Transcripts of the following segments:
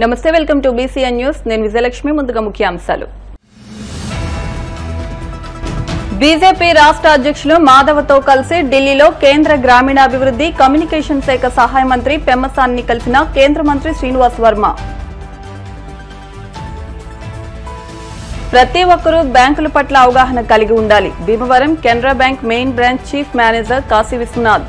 నమస్తే, welcome to BCN news. నేను విజయలక్ష్మి. ముందుగా ముఖ్యాంశాలు. బీజేపీ రాష్ట్ర అధ్యక్షులు మాధవతో కలిసి ఢిల్లీలో కేంద్ర గ్రామీణాభివృద్ధి కమ్యూనికేషన్ శాఖ సహాయ మంత్రి పెమ్మసానిని కలిసిన కేంద్ర మంత్రి శ్రీనివాస్ వర్మ. ప్రతి ఒక్కరూ బ్యాంకుల పట్ల అవగాహన కలిగి ఉండాలి. Bhimavaram Canara bank main branch chief manager Kashi Vishwanath.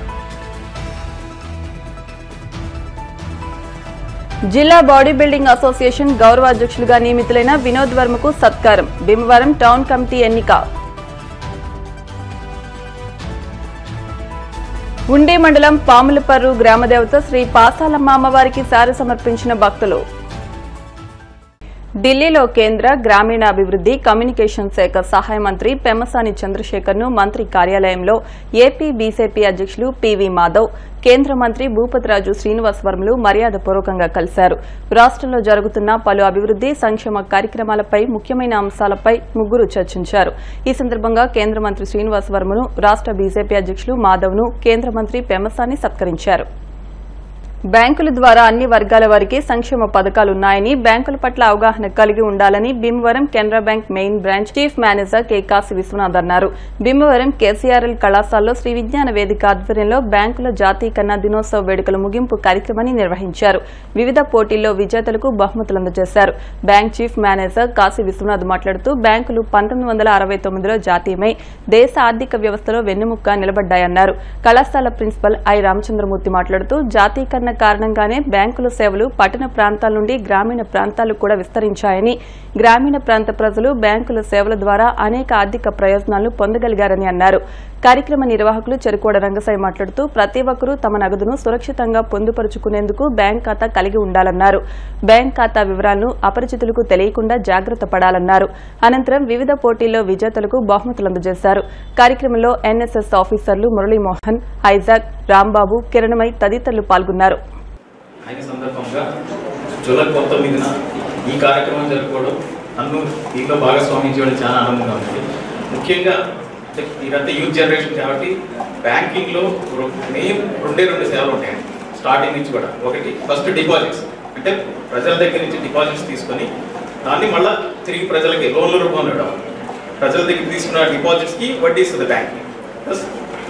జిల్లా బాడీ బిల్డింగ్ అసోసియేషన్ గౌరవ అధ్యక్షులుగా నియమితులైన వినోద్ వర్మకు సత్కారం. భీమవరం టౌన్ కమిటీ ఎన్నిక. ఉండి మండలం పాములపర్రు గ్రామదేవత శ్రీ పాసాలమ్మ అమ్మవారికి సారె సమర్పించిన భక్తులు. ఢిల్లీలో కేంద్ర గ్రామీణాభివృద్ధి కమ్యూనికేషన్ శాఖ సహాయ మంత్రి పెమ్మసాని చంద్రశేఖర్ ను మంత్రి కార్యాలయంలో ఏపీ బీజేపీ అధ్యక్షులు పివి మాధవ్, కేంద్ర మంత్రి భూపతిరాజు శ్రీనివాస్ వర్మలు మర్యాదపూర్వకంగా కలిశారు. రాష్ట్రంలో జరుగుతున్న పలు అభివృద్ధి సంక్షేమ కార్యక్రమాలపై ముఖ్యమైన అంశాలపై ముగ్గురు చర్చించారు. ఈ సందర్భంగా కేంద్ర మంత్రి శ్రీనివాస్ వర్మను, రాష్ట్ర బీజేపీ అధ్యక్షులు మాధవ్ ను కేంద్ర మంత్రి పెమ్మసాని సత్కరించారు. బ్యాంకుల ద్వారా అన్ని వర్గాల వారికి సంక్షేమ పథకాలున్నాయని, బ్యాంకుల పట్ల అవగాహన కలిగి ఉండాలని Bhimavaram Canara bank main branch chief manager K Kashi Vishwanath అన్నారు. భీమవరం కేసీఆర్ఎల్ కళాశాలలో శ్రీ విజ్ఞాన వేదిక ఆధ్వర్యంలో బ్యాంకుల జాతీయకరణ దినోత్సవ వేడుకల ముగింపు కార్యక్రమాన్ని నిర్వహించారు. వివిధ పోటీల్లో విజేతలకు బహుమతులు అందజేశారు. Bank chief manager Kashi Vishwanath మాట్లాడుతూ బ్యాంకులు 1969లో జాతీయమై దేశ ఆర్థిక వ్యవస్థలో వెన్నెముక నిలబడ్డాయన్నారు. కళాశాల ప్రిన్సిపల్ ఐ రామచంద్రమూర్తి మాట్లాడుతూ జాతీయకరణ కారణంగానే బ్యాంకుల సేవలు పట్టణ ప్రాంతాల నుండి గ్రామీణ ప్రాంతాలకు కూడా విస్తరించాయని, గ్రామీణ ప్రాంత ప్రజలు బ్యాంకుల సేవల ద్వారా అనేక ఆర్థిక ప్రయోజనాలను పొందగలిగారని అన్నారు. కార్యక్రమ నిర్వాహకులు చెరుకోడ రంగసాయి మాట్లాడుతూ ప్రతి ఒక్కరూ తమ నగదును సురక్షితంగా పొందుపరుచుకునేందుకు బ్యాంక్ ఖాతా కలిగి ఉండాలన్నారు. బ్యాంక్ ఖాతా వివరాలను అపరిచితులకు తెలియకుండా జాగ్రత్త పడాలన్నారు. అనంతరం వివిధ పోటీల్లో విజేతలకు బహుమతులు అందజేశారు. కార్యక్రమంలో ఎన్ఎస్ఎస్ ఆఫీసర్లు మురళీమోహన్, ఐజాక్, రాంబాబు, కిరణమై తదితరులు పాల్గొన్నారు. ఈ కార్యక్రమం జరుపుకోవడం నన్ను దీంట్లో భాగస్వామ్యం చేయడం చాలా ఆనందంగా ఉంది. ముఖ్యంగా ఇదంతా యూత్ జనరేషన్ కాబట్టి బ్యాంకింగ్లో మెయిన్ రెండు సేవలు ఉంటాయండి స్టార్టింగ్ నుంచి కూడా. ఒకటి ఫస్ట్ డిపాజిట్స్, అంటే ప్రజల దగ్గర నుంచి డిపాజిట్స్ తీసుకొని దాన్ని మళ్ళీ తిరిగి ప్రజలకి లోన్ల రూపంలో ఇవ్వడం. ప్రజల దగ్గర తీసుకున్న డిపాజిట్స్కి వడ్డీ ఇస్తుంది బ్యాంక్, ప్లస్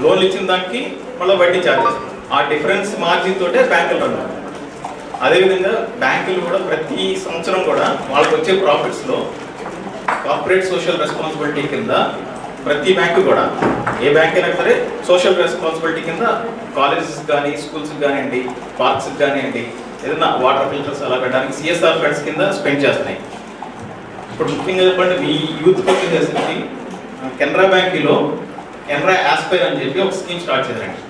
లోన్లు ఇచ్చిన దానికి మళ్ళీ వడ్డీ ఛార్జెస్. ఆ డిఫరెన్స్ మార్జిన్ తోటే బ్యాంకులు రన్. అదేవిధంగా బ్యాంకులు కూడా ప్రతి సంవత్సరం కూడా వాళ్ళకి వచ్చే ప్రాఫిట్స్లో కార్పొరేట్ సోషల్ రెస్పాన్సిబిలిటీ కింద ప్రతి బ్యాంకు కూడా, ఏ బ్యాంక్ అయినా సరే సోషల్ రెస్పాన్సిబిలిటీ కింద కాలేజెస్ కానీ, స్కూల్స్కి కానివ్వండి, పార్క్స్కి కానివ్వండి, ఏదైనా వాటర్ ఫిల్టర్స్ అలా పెట్టడానికి CSR ఫండ్స్ కింద స్పెండ్ చేస్తున్నాయి. ఇప్పుడు ముఖ్యంగా చెప్పండి, ఈ యూత్ పక్కన చేసేసి కెనరా బ్యాంకులో కెనరా ఆస్పైర్ అని చెప్పి ఒక స్కీమ్ స్టార్ట్ చేశారండి.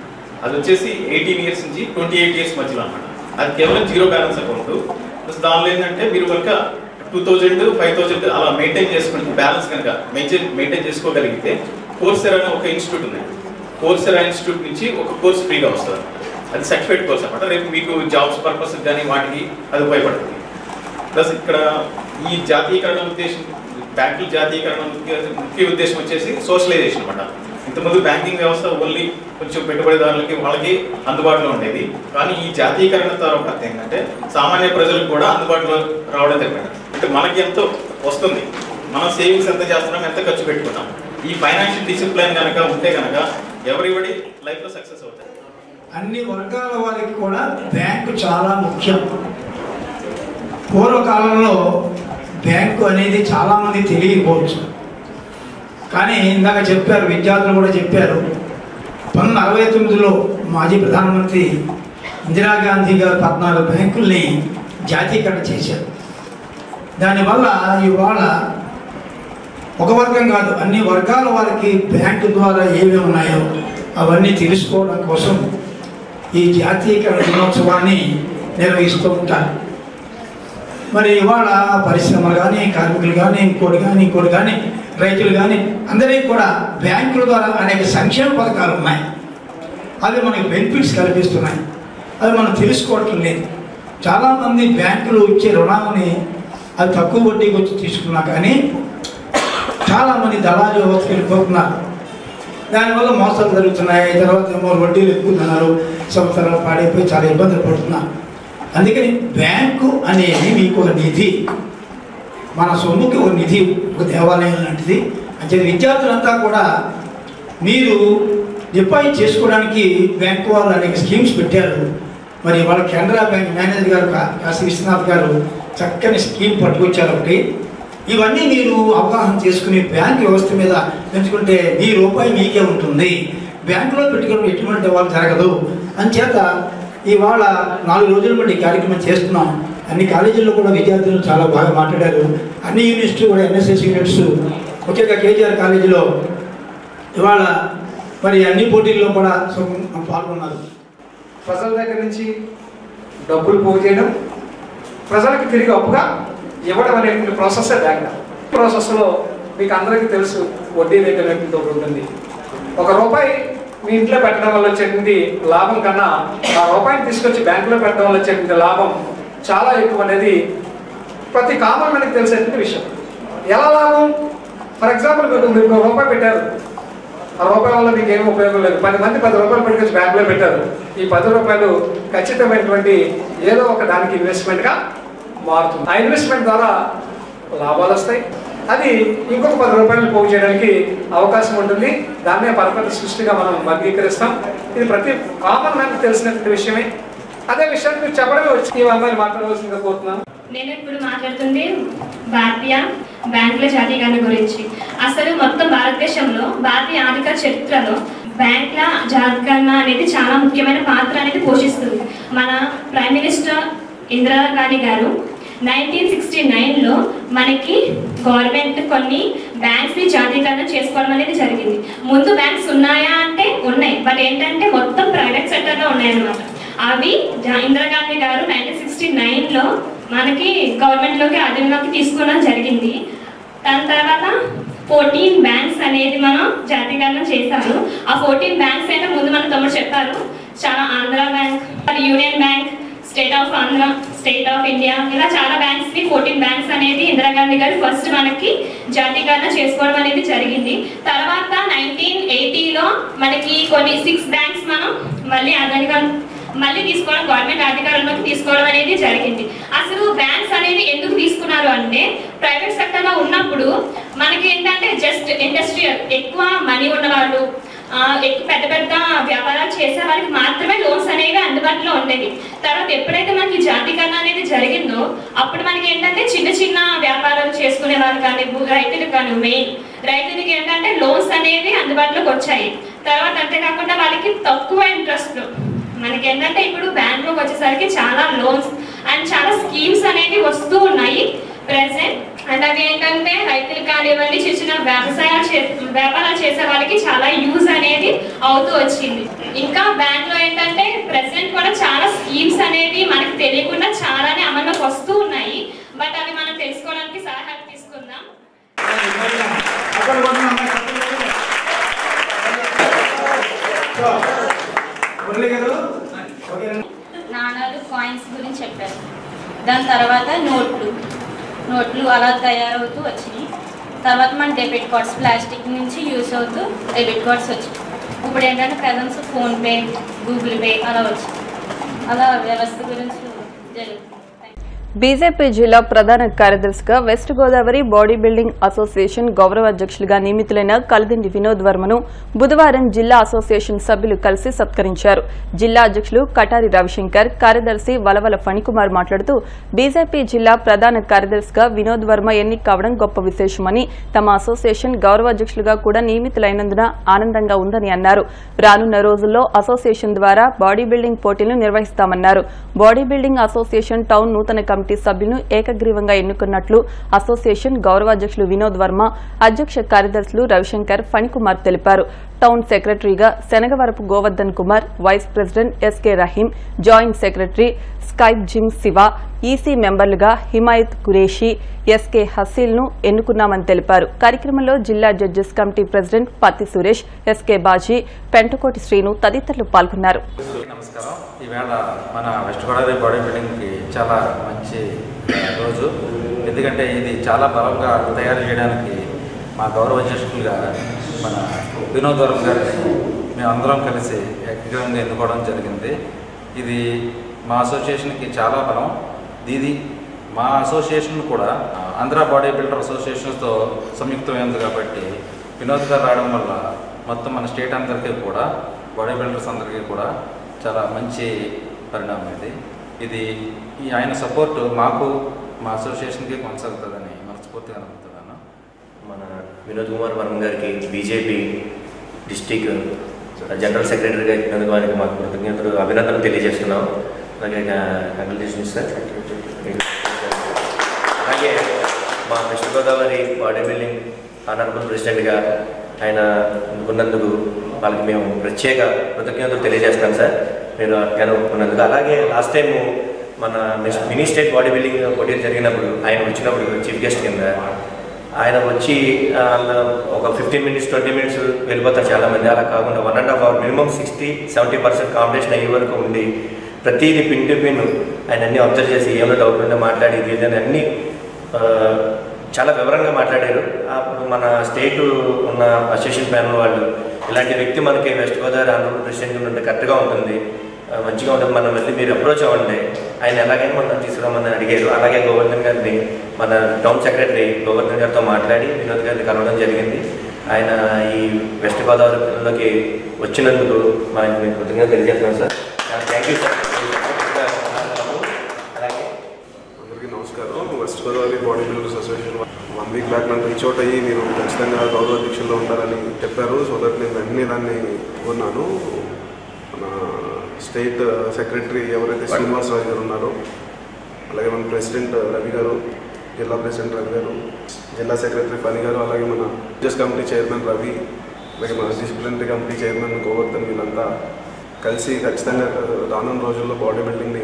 అది వచ్చేసి 18 ఇయర్స్ నుంచి 28 ఇయర్స్ మధ్యలో అన్నమాట. అది కేవలం 0 బ్యాలెన్స్ అకౌంట్. ప్లస్ దానిలో ఏంటంటే మీరు కనుక 2000, 5000 అలా మెయింటైన్ చేసుకుని బ్యాలెన్స్ కనుక మెయింటైన్ చేసుకోగలిగితే కోర్సెరా అనే ఒక ఇన్స్టిట్యూట్ ఉంది. కోర్సెరా ఇన్స్టిట్యూట్ నుంచి ఒక కోర్స్ ఫ్రీగా వస్తుంది. అది సర్టిఫైడ్ కోర్స్ అనమాట. రేపు మీకు జాబ్స్ పర్పస్ కానీ వాటికి అది ఉపయోగపడుతుంది. ప్లస్ ఇక్కడ ఈ జాతీయకరణ ఉద్దేశం, బ్యాంకుల జాతీయకరణ ముఖ్య ఉద్దేశం వచ్చేసి సోషలైజేషన్ అనమాట. ఇంతకుముందు బ్యాంకింగ్ వ్యవస్థ ఓన్లీ కొంచెం పెట్టుబడిదారులకి వాళ్ళకి అందుబాటులో ఉండేది. కానీ ఈ జాతీయకరణ తర్వాత ఏంటంటే సామాన్య ప్రజలకు కూడా అందుబాటులో రావడం జరిగింది. అంటే మనకి ఎంతో వస్తుంది, మనం సేవింగ్స్ ఎంత చేస్తున్నాం, ఎంత ఖర్చు పెట్టుకున్నాం, ఈ ఫైనాన్షియల్ డిసిప్లిన్ కనుక ఉంటే కనుక ఎవరిబడి లైఫ్లో సక్సెస్ అవుతాయి. అన్ని వర్గాల వారికి కూడా బ్యాంకు చాలా ముఖ్యం. పూర్వకాలంలో బ్యాంకు అనేది చాలామంది తెలియకపోవచ్చు, కానీ ఇందాక చెప్పారు, విద్యార్థులు కూడా చెప్పారు, 1969లో మాజీ ప్రధానమంత్రి ఇందిరాగాంధీ గారు 14 బ్యాంకుల్ని జాతీయకరణ చేశారు. దానివల్ల ఇవాళ ఒక వర్గం కాదు, అన్ని వర్గాల వారికి బ్యాంకు ద్వారా ఏమేమి ఉన్నాయో అవన్నీ తెలుసుకోవడం కోసం ఈ జాతీయకరణ దినోత్సవాన్ని నిర్వహిస్తూ ఉంటారు. మరి ఇవాళ పరిశ్రమలు కానీ, కార్మికులు కానీ, ఇంకోటి కానీ రైతులు కానీ అందరికీ కూడా బ్యాంకుల ద్వారా అనేక సంక్షేమ పథకాలు ఉన్నాయి. అవి మనకి బెనిఫిట్స్ కల్పిస్తున్నాయి. అది మనం తెలుసుకోవటం లేదు. చాలామంది బ్యాంకులు ఇచ్చే రుణాలని అది తక్కువ వడ్డీకి వచ్చి తీసుకున్నా కానీ చాలామంది దళాలు వ్యవస్థకి వెళ్ళిపోతున్నారు. దానివల్ల మోసాలు జరుగుతున్నాయి. తర్వాత ఏమో వడ్డీలు ఎక్కుతున్నారు, సంవత్సరాలు పాడైపోయి చాలా ఇబ్బందులు పడుతున్నారు. అందుకని బ్యాంకు అనేది మీకు ఒక నిధి, మన సొమ్ముకి ఒక నిధి, ఒక దేవాలయం లాంటిది. అంటే విద్యార్థులంతా కూడా మీరు డిపాజిట్ చేసుకోవడానికి బ్యాంకు వాళ్ళు అనేక స్కీమ్స్ పెట్టారు. మరి వాళ్ళ కెనరా బ్యాంక్ మేనేజర్ గారు కాశీ విశ్వనాథ్ గారు చక్కని స్కీమ్ పట్టుకొచ్చారు ఒకటి. ఇవన్నీ మీరు అవగాహన చేసుకుని బ్యాంక్ వ్యవస్థ మీద పెంచుకుంటే మీ రూపాయి మీకే ఉంటుంది, బ్యాంకులో పెట్టుకోవడం ఎటువంటి వాళ్ళు జరగదు. అంచేత ఇవాళ 4 రోజుల బట్టి కార్యక్రమం చేస్తున్నాం. అన్ని కాలేజీల్లో కూడా విద్యార్థులు చాలా బాగా మాట్లాడారు. అన్ని యూనిట్స్ కూడా ఎన్ఎస్ఎస్ యూనిట్స్, ముఖ్యంగా కేజీఆర్ కాలేజీలో ఇవాళ మరి అన్ని పోటీల్లో కూడా పాల్గొన్నారు. ప్రజల దగ్గర నుంచి డబ్బులు పోగు చేయడం, ప్రజలకు తిరిగి అప్పుగా ఇవ్వడం అనేటువంటి ప్రాసెస్ బ్యాంక్. ప్రాసెస్లో మీకు అందరికీ తెలుసు వడ్డీ రేట్ అనేటువంటి ఒకటి ఉంటుంది. ₹1 మీ ఇంట్లో పెట్టడం వల్ల వచ్చేటువంటి లాభం కన్నా ఆ రూపాయిని తీసుకొచ్చి బ్యాంకులో పెట్టడం వల్ల వచ్చేటువంటి లాభం చాలా ఎక్కువ అనేది ప్రతి కామన్ మనకి తెలిసేటువంటి విషయం. ఎలా లాభం? ఫర్ ఎగ్జాంపుల్ మీరు ₹1 పెట్టారు, ఆ రూపాయి వల్ల మీకు ఏమి ఉపయోగం లేదు. 10 మంది ₹10 పెట్టుకొచ్చి బ్యాంకులో పెట్టారు. ఈ ₹10 ఖచ్చితమైనటువంటి ఏదో ఒక దానికి ఇన్వెస్ట్మెంట్గా మారుతుంది. ఆ ఇన్వెస్ట్మెంట్ ద్వారా లాభాలు వస్తాయి. అది ఇంకొక ₹10 పోగు చేయడానికి అవకాశం ఉంటుంది. దాన్నే పరపతి సృష్టిగా మనం వర్గీకరిస్తాం. ఇది ప్రతి కామన్ మ్యాన్కి తెలిసినటువంటి విషయమే. అదే విషయాన్ని మీరు చెప్పడమే వచ్చి ఈ అమ్మాయిని మాట్లాడవలసిందిగా కోరుతున్నాను. నేను ఇప్పుడు మాట్లాడుతుంది భారతీయ బ్యాంకుల జాతీయకరణ గురించి. అసలు మొత్తం భారతదేశంలో భారతీయ ఆర్థిక చరిత్రలో బ్యాంకుల జాతీయకరణ అనేది చాలా ముఖ్యమైన పాత్ర అనేది పోషిస్తుంది. మన ప్రైమ్ మినిస్టర్ ఇందిరాగాంధీ గారు 1969లో మనకి గవర్నమెంట్ కొన్ని బ్యాంక్స్ని జాతీయకరణ చేసుకోవడం అనేది జరిగింది. ముందు బ్యాంక్స్ ఉన్నాయా అంటే ఉన్నాయి, బట్ ఏంటంటే మొత్తం ప్రైవేట్ సెక్టర్లో ఉన్నాయన్నమాట. అవి ఇందిరాగాంధీ గారు 1969లో మనకి గవర్నమెంట్లోకి అధీనంలోకి తీసుకోవడం జరిగింది. దాని తర్వాత 14 బ్యాంక్స్ అనేది మనం జాతీయకరణ చేశారు. ఆ 14 బ్యాంక్స్ అయితే ముందు మన తమ్ముడు చెప్పారు. చాలా Andhra bank, union bank, state of Andhra, state of India, ఇలా చాలా బ్యాంక్స్ని 14 బ్యాంక్స్ అనేది ఇందిరాగాంధీ గారు ఫస్ట్ మనకి జాతీయకరణ చేసుకోవడం అనేది జరిగింది. తర్వాత 1980లో మనకి కొన్ని 6 బ్యాంక్స్ మనం మళ్ళీ తీసుకోవడం, గవర్నమెంట్ అధికారంలోకి తీసుకోవడం అనేది జరిగింది. అసలు బ్యాంక్స్ అనేవి ఎందుకు తీసుకున్నారు అంటే ప్రైవేట్ సెక్టర్లో ఉన్నప్పుడు మనకి ఏంటంటే జస్ట్ ఇండస్ట్రియల్, ఎక్కువ మనీ ఉన్నవాళ్ళు, పెద్ద పెద్ద వ్యాపారాలు చేసే వాళ్ళకి మాత్రమే లోన్స్ అనేవి అందుబాటులో ఉండేవి. తర్వాత ఎప్పుడైతే మనకి జాతీయకరణ అనేది జరిగిందో అప్పుడు మనకి ఏంటంటే చిన్న చిన్న వ్యాపారాలు చేసుకునే వాళ్ళు కానీ, రైతులకు కానీ, మెయిన్ రైతులకి ఏంటంటే లోన్స్ అనేవి అందుబాటులోకి వచ్చాయి. తర్వాత అంతేకాకుండా వాళ్ళకి తక్కువ ఇంట్రెస్ట్, మనకి ఏంటంటే ఇప్పుడు బ్యాంకులోకి వచ్చేసరికి చాలా లోన్స్ అండ్ చాలా స్కీమ్స్ అనేవి వస్తూ ఉన్నాయి ప్రెసెంట్. అండ్ అవి ఏంటంటే రైతులు కానివ్వండి, చిన్న చిన్న వ్యాపారాలు చేసే వాళ్ళకి చాలా యూజ్ అనేది అవుతూ వచ్చింది. ఇంకా బ్యాంక్లో ఏంటంటే ప్రెసెంట్ కూడా చాలా స్కీమ్స్ అనేవి మనకి తెలియకుండా చాలానే అమల్లోకి వస్తూ ఉన్నాయి. బట్ అవి మనం తెలుసుకోవడానికి సహాయం తీసుకుందాం. నాణాలు, కాయిన్స్ గురించి చెప్పారు. దాని తర్వాత నోట్లు అలా తయారవుతూ వచ్చినాయి. తర్వాత మన డెబిట్ కార్డ్స్ ప్లాస్టిక్ నుంచి యూస్ అవుతూ డెబిట్ కార్డ్స్ వచ్చాయి. ఇప్పుడు ఏంటంటే ప్రజెంట్స్ ఫోన్పే, గూగుల్ పే అలా వచ్చాయి. అలా వ్యవస్థ గురించి జరుగుతుంది. బీజేపీ జిల్లా ప్రధాన కార్యదర్శిగా west Godavari body building association గౌరవ అధ్యక్షులుగా నియమితులైన కలిదిండి వినోద్ వర్మను బుధవారం జిల్లా అసోసియేషన్ సభ్యులు కలిసి సత్కరించారు. జిల్లా అధ్యక్షులు కటారి రవిశంకర్, కార్యదర్శి వలవల ఫణికుమార్ మాట్లాడుతూ బీజేపీ జిల్లా ప్రధాన కార్యదర్శిగా వినోద్ వర్మ ఎన్నిక కావడం గొప్ప విశేషమని, తమ అసోసియేషన్ గౌరవ అధ్యక్షులుగా కూడా నియమితులైనందున ఆనందంగా ఉందని అన్నారు. రానున్న రోజుల్లో అసోసియేషన్ ద్వారా బాడీ బిల్డింగ్ పోటీలు నిర్వహిస్తామన్నారు. బాడీ బిల్డింగ్ అసోసియేషన్ టౌన్ నూతన కమిటీ సభ్యులను ఏకగ్రీవంగా ఎన్నుకున్నట్లు అసోసియేషన్ గౌరవ అధ్యక్షులు వినోద్ వర్మ, అధ్యక్ష కార్యదర్శులు రవిశంకర్, ఫణికుమార్ తెలిపారు. టౌన్ సెక్రటరీగా Shanagavarapu Govardhan Kumar, vice president SK Rahim, joint secretary స్కైప్ జిమ్ శివ, ఈసీ మెంబర్లుగా హిమాయత్ కురేషి, ఎస్కే హసీల్ను ఎన్నుకున్నామని తెలిపారు. కార్యక్రమంలో జిల్లా judges committee president Patti Suresh, SK Baji, Pentakoti Srinu తదితరులు పాల్గొన్నారు. నమస్కారం. ఈవేళ మన వెస్ట్ గోదావరి బాడీ బిల్డింగ్కి చాలా మంచి రోజు. ఎందుకంటే ఇది చాలా బలంగా తయారు చేయడానికి మా గౌరవ అధ్యక్షులుగా మన వినోద్ వర్మ గారిని మేమందరం కలిసి ఏకగ్రీవంగా ఎన్నుకోవడం జరిగింది. ఇది మా అసోసియేషన్కి చాలా బలం. ఇది మా అసోసియేషన్ కూడా ఆంధ్ర బాడీ బిల్డర్ అసోసియేషన్తో సంయుక్తమైంది కాబట్టి వినోద్ గారు రావడం వల్ల మొత్తం మన స్టేట్ అందరికీ కూడా బాడీ బిల్డర్స్ అందరికీ కూడా చాలా మంచి పరిణామం ఇది ఆయన సపోర్ట్ మాకు మా అసోసియేషన్కి కొనసాగుతుందని మనస్ఫూర్తిగా అనుకుంటున్నాను. మన వినోద్ కుమార్ వర్మ గారికి బీజేపీ డిస్టిక్ జనరల్ సెక్రటరీగా ఇచ్చినందుకు వారికి మాకు కృతజ్ఞతలు అభినందనలు తెలియజేస్తున్నాం. అలాగే కంగ్రాచులేషన్స్ సార్. అలాగే మా west Godavari body building honourable ప్రెసిడెంట్గా ఆయన ఉన్నందుకు వాళ్ళకి మేము ప్రత్యేక కృతజ్ఞతలు తెలియజేస్తాం సార్, మీరు అట్లా ఉన్నందుకు. అలాగే లాస్ట్ టైము మన మినీ స్టేట్ బాడీ బిల్డింగ్ పోటీ జరిగినప్పుడు ఆయన వచ్చినప్పుడు చీఫ్ గెస్ట్ కింద ఆయన వచ్చి ఒక 15 minutes 20 minutes వెళ్ళిపోతారు చాలామంది. అలా కాకుండా 1.5 hour మినిమం 60-70% కాంపిటీషన్ అయ్యే వరకు ఉండి ప్రతిదీ పిన్ టు పిన్ ఆయన అన్నీ అబ్జర్వ్ చేసి ఏమైనా డౌట్ ఉంటే మాట్లాడి ఏదైనా అన్నీ చాలా వివరంగా మాట్లాడారు. అప్పుడు మన స్టేట్ ఉన్న అసోసియేషన్ ప్యానల్ వాళ్ళు ఇలాంటి వ్యక్తి మనకి వెస్ట్ గోదావరి ఆనరబుల్ ప్రెసిడెంట్ ఉంటే కరెక్ట్గా ఉంటుంది, మంచిగా ఉంటుంది, మనం వెళ్ళి మీరు అప్రోచ్ అవ్వండి, ఆయన ఎలాగైనా మనం తీసుకురామని అడిగారు. అలాగే గవర్నర్ గారిని మన టౌన్ సెక్రటరీ గవర్నర్ గారితో మాట్లాడి వినోద్ గారిని కలవడం జరిగింది. ఆయన ఈ వెస్ట్ గోదావరిలోకి వచ్చినందుకు మనం కృతజ్ఞత తెలియజేస్తున్నాం సార్. Thank you sir. అలాగే అందరికీ నమస్కారం. West Godavari body builders association 1 week back నన్ను రీచ్ అవుట్ అయ్యి మీరు ఖచ్చితంగా గౌరవ అధ్యక్షుల్లో ఉంటారని చెప్పారు. సో దట్ నేను వెంటనే దాన్ని ఉన్నాను. మన స్టేట్ సెక్రటరీ ఎవరైతే శ్రీనివాసరాజు గారు ఉన్నారో, అలాగే మన ప్రెసిడెంట్ రవి గారు, జిల్లా ప్రెసిడెంట్ రవి గారు, జిల్లా సెక్రటరీ ఫణి గారు, అలాగే మన జస్ కమిటీ చైర్మన్ రవి, అలాగే మన డిసిప్లినరీ కమిటీ చైర్మన్ గోవర్ధన్, వీళ్ళంతా కలిసి ఖచ్చితంగా రానున్న రోజుల్లో బాడీ బిల్డింగ్ని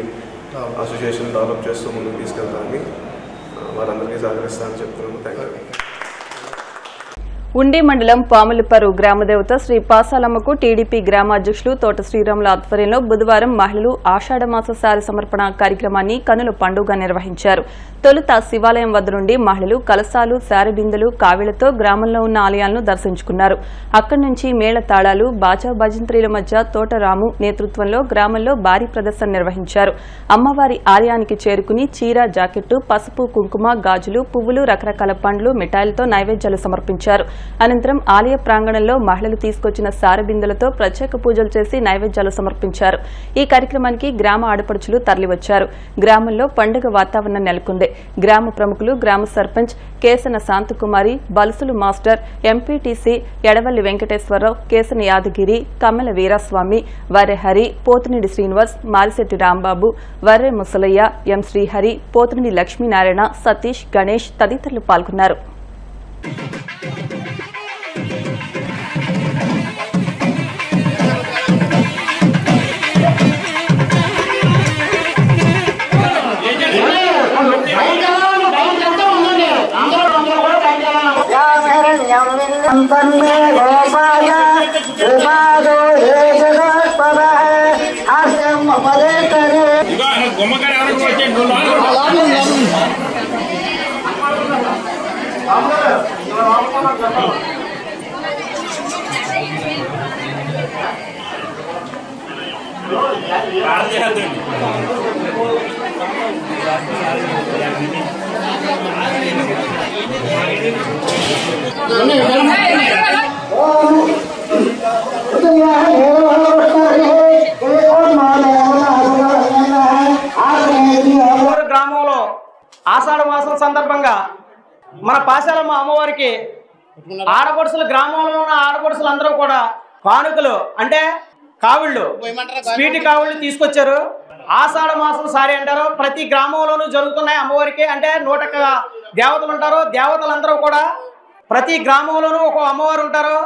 అసోసియేషన్ డెవలప్ చేస్తూ ముందుకు తీసుకెళ్తామని వారందరికీ సహకరిస్తామని చెప్తున్నాను. Thank you. ఉండి మండలం పాములపరు గ్రామదేవత శ్రీ పాసాలమ్మకు టీడీపీ గ్రామ అధ్యక్షులు తోట శ్రీరాముల ఆధ్వర్యంలో బుధవారం మహిళలు ఆషాఢమాస శారీ సమర్పణ కార్యక్రమాన్ని కనుల పండుగ నిర్వహించారు. తొలుత శివాలయం వద్ద నుండి మహిళలు కలశాలు, శారీ బిందెలు, కావిళ్లతో గ్రామంలో ఉన్న ఆలయాలను దర్శించుకున్నారు. అక్కడి నుంచి మేళతాళాలు, బాజా భజంత్రీల మధ్య తోటరాము నేతృత్వంలో గ్రామంలో భారీ ప్రదర్శన నిర్వహించారు. అమ్మవారి ఆలయానికి చేరుకుని చీర, జాకెట్టు, పసుపు, కుంకుమ, గాజులు, పువ్వులు, రకరకాల పండ్లు, మిఠాయిలతో నైవేద్యాలు సమర్పించారు. అనంతరం ఆలయ ప్రాంగణంలో మహిళలు తీసుకొచ్చిన సారబిందెలతో ప్రత్యేక పూజలు చేసి నైవేద్యాలు సమర్పించారు. ఈ కార్యక్రమానికి గ్రామ ఆడపడుచులు తరలివచ్చారు. గ్రామంలో పండుగ వాతావరణం నెలకొంది. గ్రామ ప్రముఖులు, గ్రామ సర్పంచ్ కేసన శాంతకుమారి, బలుసులు మాస్టర్, ఎంపీటీసీ ఎడవల్లి వెంకటేశ్వరరావు, కేసన యాదగిరి, కమ్మల వీరాస్వామి, వర్రె హరి, పోతునిడి శ్రీనివాస్, మారిశెట్టి రాంబాబు, వర్రె ముసలయ్య, ఎం శ్రీహరి, పోతునిడి లక్ష్మీనారాయణ, సతీష్, గణేష్ తదితరులు పాల్గొన్నారు. గ్రామంలో ఆషాఢ మాసం సందర్భంగా మన పాశాలమ్మ అమ్మవారికి ఆడపడుసులు, గ్రామంలో ఉన్న ఆడపడుసులు అందరూ కూడా కానుకలు అంటే కావిళ్ళు, స్వీట్ కావిళ్ళు తీసుకొచ్చారు. ఆషాఢ మాసం సారి అంటారు. ప్రతి గ్రామంలోనూ జరుగుతున్నాయి. అమ్మవారికి అంటే 101 దేవతలు ఉంటారు. దేవతలందరూ కూడా ప్రతి గ్రామంలోనూ ఒక అమ్మవారు ఉంటారు.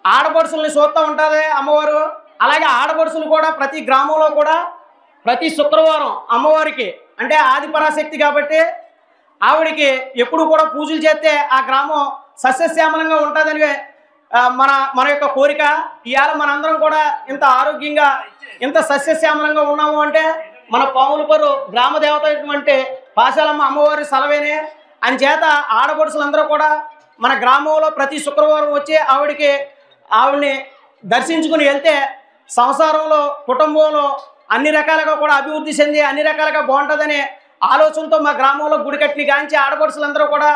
ఆడపడుసుల్ని చూస్తూ ఉంటుంది అమ్మవారు. అలాగే ఆడపడుసులు కూడా ప్రతి గ్రామంలో కూడా ప్రతి శుక్రవారం అమ్మవారికి అంటే ఆదిపరాశక్తి కాబట్టి ఆవిడికి ఎప్పుడు కూడా పూజలు చేస్తే ఆ గ్రామం సస్యశ్యామలంగా ఉంటుందని మన యొక్క కోరిక. ఇవాళ మనందరం కూడా ఇంత ఆరోగ్యంగా ఇంత సస్యశ్యామలంగా ఉన్నాము అంటే మన పాములపరు గ్రామ దేవత అంటే పాశాలమ్మ అమ్మవారి సెలవేనే. అని చేత ఆడపడుసులందరూ కూడా మన గ్రామంలో ప్రతి శుక్రవారం వచ్చి ఆవిడిని దర్శించుకుని వెళ్తే సంసారంలో, కుటుంబంలో అన్ని రకాలుగా కూడా అభివృద్ధి చెంది అన్ని రకాలుగా బాగుంటుందనే ఆలోచనతో మా గ్రామంలో గుడి కట్టిని గాంచి ఆడపడుచులందరూ కూడా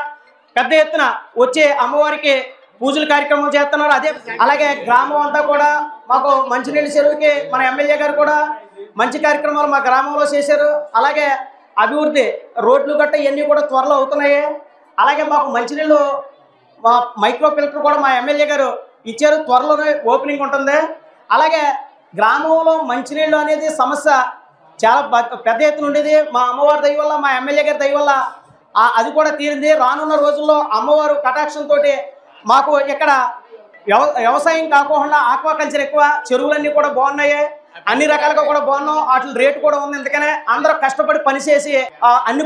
పెద్ద ఎత్తున వచ్చి అమ్మవారికి పూజల కార్యక్రమం చేస్తున్నారు. అలాగే గ్రామం అంతా కూడా మాకు మంచినీళ్ళ చెరువుకి మన ఎమ్మెల్యే గారు కూడా మంచి కార్యక్రమాలు మా గ్రామంలో చేశారు. అలాగే అభివృద్ధి రోడ్లు గట్ట ఇవన్నీ కూడా త్వరలో అవుతున్నాయి. అలాగే మాకు మంచినీళ్ళు మా మైక్రో ఫిల్టర్ కూడా మా ఎమ్మెల్యే గారు ఇచ్చారు, త్వరలోనే ఓపెనింగ్ ఉంటుంది. అలాగే గ్రామంలో మంచినీళ్ళు అనేది సమస్య చాలా పెద్ద ఎత్తున ఉండేది. మా అమ్మవారి దయ వల్ల మా ఎమ్మెల్యే గారి దయ వల్ల అది కూడా తీరింది. రానున్న రోజుల్లో అమ్మవారు కటాక్షంతో మాకు ఇక్కడ వ్యవసాయం కాకుండా ఆక్వాకల్చర్ ఎక్కువ, చెరువులన్నీ కూడా బాగున్నాయి, అన్ని రకాలుగా కూడా బాగున్నాం, వాటి రేటు కూడా ఉంది. ఎందుకనే అందరూ కష్టపడి పనిచేసి అన్ని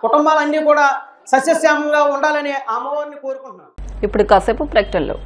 కుటుంబాలన్నీ కూడా సస్యశ్యామంగా ఉండాలని అమ్మవారిని కోరుకుంటున్నాను. ఇప్పుడు కాసేపు ప్రకటనలో